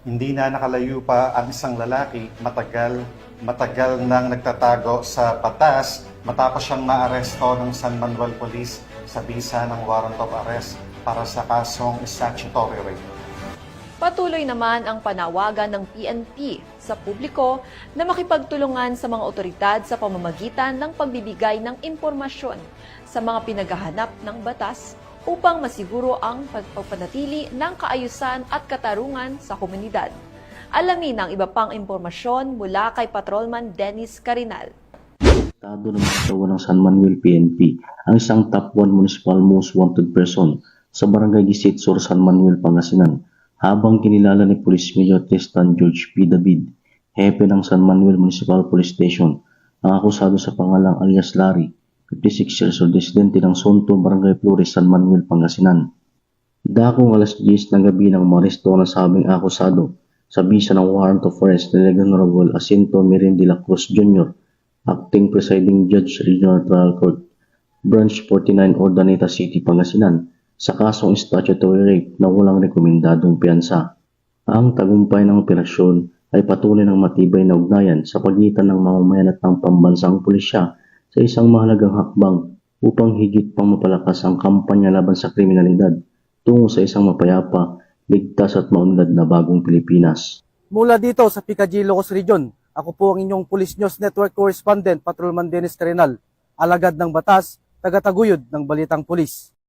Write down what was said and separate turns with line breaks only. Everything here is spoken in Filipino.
Hindi na nakalayo pa ang isang lalaki, matagal nang nagtatago sa batas matapos siyang maaresto ng San Manuel Police sa bisa ng warrant of arrest para sa kasong statutory rape.
Patuloy naman ang panawagan ng PNP sa publiko na makipagtulungan sa mga otoridad sa pamamagitan ng pagbibigay ng impormasyon sa mga pinaghahanap ng batas upang masiguro ang pagpapanatili ng kaayusan at katarungan sa komunidad. Alamin ang iba pang impormasyon mula kay Patrolman Dennis Carinal.
Estado ng katawan ng San Manuel PNP ang isang top 1 municipal most wanted person sa Barangay Gisit Sur, San Manuel, Pangasinan, habang kinilala ni Police Major Tristan George P. David, hepe ng San Manuel Municipal Police Station, ang akusado sa pangalang alias Larry, 56 years old, residente ng Sonto, Barangay Flores, San Manuel, Pangasinan. Dakong alas 10 ng gabi ng maresto ng sabing akusado sa bisa ng warrant of arrest ni Honorable Jacinto Mirin de la Cruz Jr., Acting Presiding Judge, Regional Trial Court, Branch 49, Urdaneta City, Pangasinan, sa kasong statutory rape na walang rekomendadong piyansa. Ang tagumpay ng operasyon ay patuloy ng matibay na ugnayan sa pagitan ng mamamayan at ng pambansang pulisya sa isang mahalagang hakbang upang higit pang mapalakas ang kampanya laban sa kriminalidad tungo sa isang mapayapa, ligtas at maunlad na bagong Pilipinas.
Mula dito sa Picadillo, Ilocos Region, ako po ang inyong Police News Network Correspondent, Patrolman Dennis Carinal, alagad ng batas, tagataguyod ng Balitang Pulis.